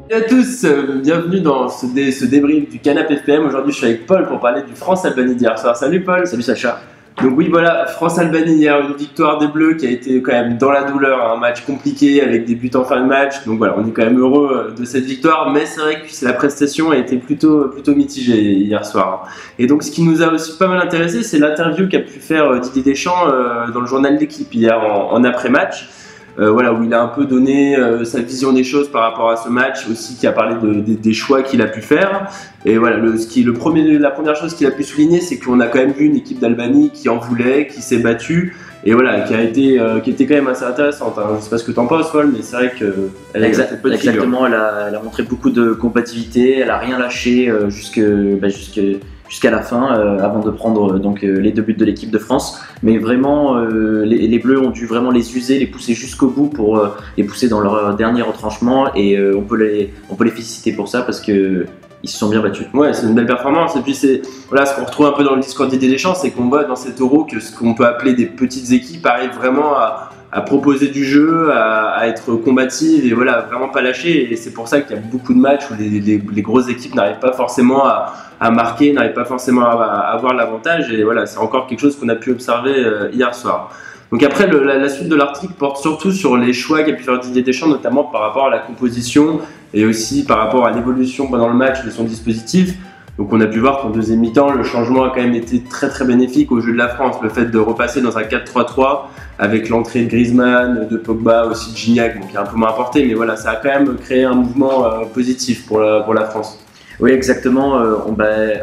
Salut à tous, bienvenue dans ce débrief du Canap FM. Aujourd'hui, je suis avec Paul pour parler du France-Albanie d'hier soir. Salut Paul. Salut Sacha. Donc oui, voilà, France-Albanie hier, une victoire des Bleus qui a été quand même dans la douleur, un match compliqué avec des buts en fin de match. Donc voilà, on est quand même heureux de cette victoire, mais c'est vrai que la prestation a été plutôt mitigée hier soir. Et donc ce qui nous a aussi pas mal intéressé, c'est l'interview qu'a pu faire Didier Deschamps dans le journal d'équipe hier en après-match. Voilà, où il a un peu donné sa vision des choses par rapport à ce match, aussi qui a parlé des choix qu'il a pu faire. Et voilà, la première chose qu'il a pu souligner, c'est qu'on a quand même vu une équipe d'Albanie qui en voulait, qui s'est battue, et voilà, qui était quand même assez intéressante. Hein. Je sais pas ce que t'en penses, Paul, mais c'est vrai qu'elle a fait peu de figure. Exactement, elle a montré beaucoup de combativité, elle a rien lâché jusqu'à la fin, avant de prendre les 2 buts de l'équipe de France. Mais vraiment, les Bleus ont dû vraiment les user, les pousser jusqu'au bout pour les pousser dans leur dernier retranchement. Et on peut les féliciter pour ça parce que ils se sont bien battus. Ouais, c'est une belle performance. Et puis ce qu'on retrouve un peu dans le discours d'Didier Deschamps, c'est qu'on voit dans cet Euro que ce qu'on peut appeler des petites équipes arrivent vraiment à proposer du jeu, à être combatives et voilà, vraiment pas lâcher. Et c'est pour ça qu'il y a beaucoup de matchs où les grosses équipes n'arrivent pas forcément à marquer, n'arrivent pas forcément à avoir l'avantage. Et voilà, c'est encore quelque chose qu'on a pu observer hier soir. Donc après, la suite de l'article porte surtout sur les choix qu'a pu faire Didier Deschamps, notamment par rapport à la composition et aussi par rapport à l'évolution pendant le match de son dispositif. Donc on a pu voir qu'en deuxième mi-temps, le changement a quand même été très très bénéfique au jeu de la France. Le fait de repasser dans un 4-3-3 avec l'entrée de Griezmann, de Pogba, aussi de Gignac, qui a un peu moins apporté, mais voilà, ça a quand même créé un mouvement positif pour la France. Oui, exactement.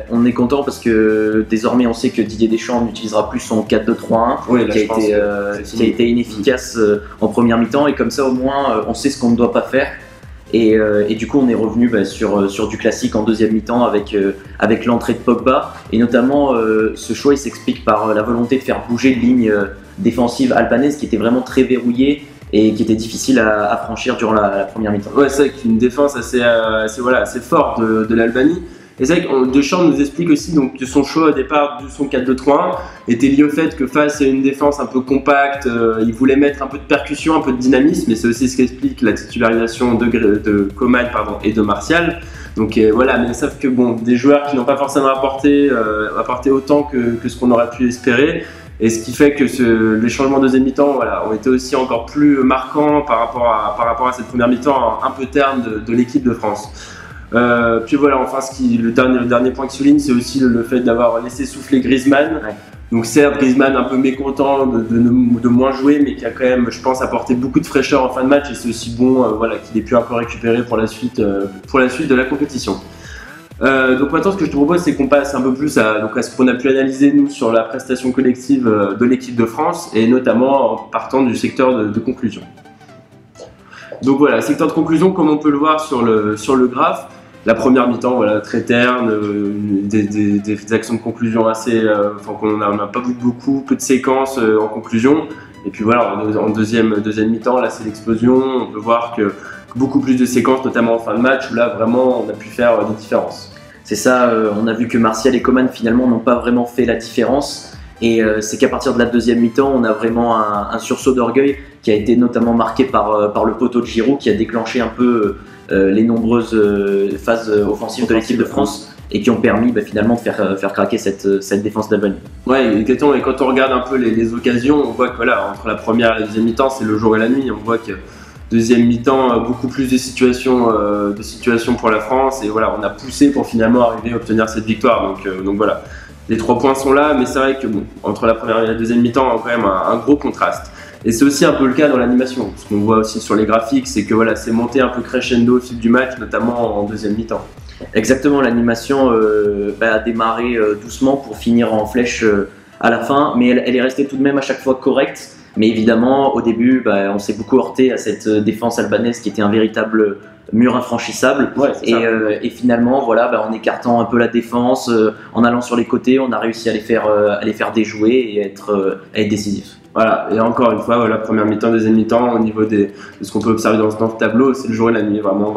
On est content parce que désormais on sait que Didier Deschamps n'utilisera plus son 4-2-3-1 oui, qui a été inefficace en première mi-temps, et comme ça au moins on sait ce qu'on ne doit pas faire. Et du coup on est revenu sur du classique en deuxième mi-temps avec l'entrée de Pogba, et notamment ce choix il s'explique par la volonté de faire bouger une ligne défensive albanaise qui était vraiment très verrouillée et qui était difficile à franchir durant la première mi-temps. Ouais, c'est vrai qu'une défense assez forte de l'Albanie. Et c'est vrai que Deschamps nous explique aussi donc, que son choix au départ de son 4-2-3-1 était lié au fait que face à une défense un peu compacte, il voulait mettre un peu de percussion, un peu de dynamisme, et c'est aussi ce qu'explique la titularisation de Coman et de Martial. Donc voilà, mais sauf que des joueurs qui n'ont pas forcément apporté autant que ce qu'on aurait pu espérer. Et ce qui fait que les changements de deuxième mi-temps ont été aussi encore plus marquants par rapport à cette première mi-temps un peu terne de l'équipe de France. Puis voilà, enfin le dernier point qui souligne, c'est aussi le fait d'avoir laissé souffler Griezmann. Ouais. Donc certes, Griezmann un peu mécontent de moins jouer, mais qui a quand même, je pense, apporté beaucoup de fraîcheur en fin de match, et c'est aussi bon qu'il ait pu un peu récupérer pour la suite de la compétition. Donc maintenant, ce que je te propose, c'est qu'on passe un peu plus à ce qu'on a pu analyser nous sur la prestation collective de l'équipe de France, et notamment en partant du secteur de conclusion. Donc voilà, secteur de conclusion, comme on peut le voir sur le graphe, la première mi-temps, très terne, des actions de conclusion assez, qu'on n'a pas vu beaucoup, peu de séquences en conclusion. Et puis voilà, en deuxième mi-temps, là c'est l'explosion. On peut voir que beaucoup plus de séquences, notamment en fin de match, où là vraiment on a pu faire des différences. C'est ça, on a vu que Martial et Coman finalement n'ont pas vraiment fait la différence. Et c'est qu'à partir de la deuxième mi-temps, on a vraiment un sursaut d'orgueil qui a été notamment marqué par le poteau de Giroud, qui a déclenché un peu les nombreuses phases offensives de l'équipe de France, et qui ont permis finalement de faire craquer cette défense d'Albanie. Ouais, exactement. Et quand on regarde un peu les occasions, on voit que entre la première et la deuxième mi-temps, c'est le jour et la nuit. On voit que deuxième mi-temps, beaucoup plus de situations pour la France, et voilà, on a poussé pour finalement arriver à obtenir cette victoire. Donc voilà, les 3 points sont là, mais c'est vrai que entre la première et la deuxième mi-temps, on a quand même un gros contraste. Et c'est aussi un peu le cas dans l'animation, ce qu'on voit aussi sur les graphiques, c'est que c'est monté un peu crescendo au fil du match, notamment en deuxième mi-temps. Exactement, l'animation a démarré doucement pour finir en flèche à la fin, mais elle est restée tout de même à chaque fois correcte. Mais évidemment, au début, on s'est beaucoup heurté à cette défense albanaise qui était un véritable mur infranchissable. Ouais, et finalement, en écartant un peu la défense, en allant sur les côtés, on a réussi à les faire déjouer et à être décisif. Voilà, et encore une fois, première mi-temps, deuxième mi-temps, au niveau de ce qu'on peut observer dans ce tableau, c'est le jour et la nuit. Vraiment,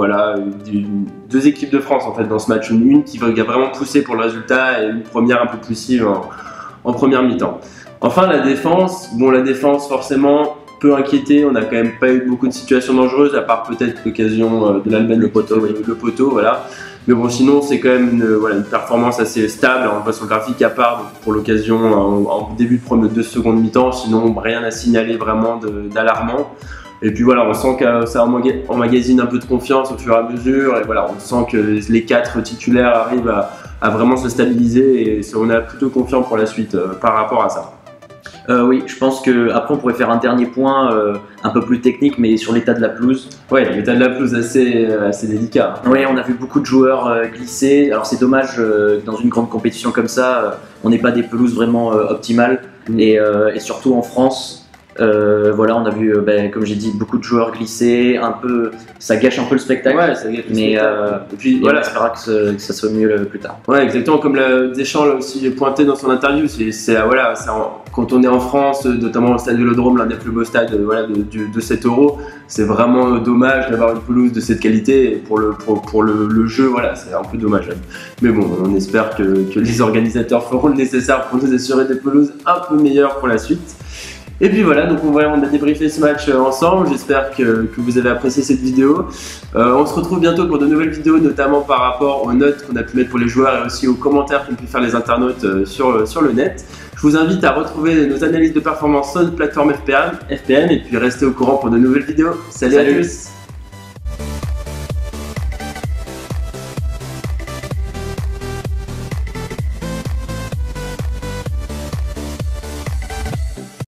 deux équipes de France en fait dans ce match. Une qui a vraiment poussé pour le résultat, et une première un peu poussive en première mi-temps. Enfin, la défense forcément, peu inquiété. On n'a quand même pas eu beaucoup de situations dangereuses, à part peut-être l'occasion de l'Allemagne, le poteau, oui. Le poteau, voilà. Mais bon, sinon, c'est quand même une performance assez stable. On voit sur le graphique à part donc, pour l'occasion en début de seconde mi-temps. Sinon, rien à signaler vraiment d'alarmant. Et puis voilà, on sent que ça emmagasine un peu de confiance au fur et à mesure. Et voilà, on sent que les 4 titulaires arrivent à vraiment se stabiliser. Et on est plutôt confiant pour la suite par rapport à ça. Oui, je pense qu'après on pourrait faire un dernier point un peu plus technique, mais sur l'état de la pelouse. Ouais, l'état de la pelouse assez délicat. Oui, on a vu beaucoup de joueurs glisser. Alors c'est dommage dans une grande compétition comme ça, on n'est pas des pelouses vraiment optimales. Et surtout en France, voilà, on a vu, comme j'ai dit, beaucoup de joueurs glisser. Un peu, ça gâche un peu le spectacle. Ouais, ça gâche le spectacle. Et puis voilà, on espérera que ça soit mieux plus tard. Ouais, exactement comme Deschamps l'a aussi pointé dans son interview. Quand on est en France, notamment au stade Vélodrome, l'un des plus beaux stades de cet Euro, c'est vraiment dommage d'avoir une pelouse de cette qualité. Et pour le jeu, voilà, c'est un peu dommage. Mais bon, on espère que les organisateurs feront le nécessaire pour nous assurer des pelouses un peu meilleures pour la suite. Et puis voilà, donc on a débriefé ce match ensemble. J'espère que vous avez apprécié cette vidéo. On se retrouve bientôt pour de nouvelles vidéos, notamment par rapport aux notes qu'on a pu mettre pour les joueurs et aussi aux commentaires qu'ont pu faire les internautes sur le net. Je vous invite à retrouver nos analyses de performance sur notre plateforme FPM et puis restez au courant pour de nouvelles vidéos. Salut. À tous.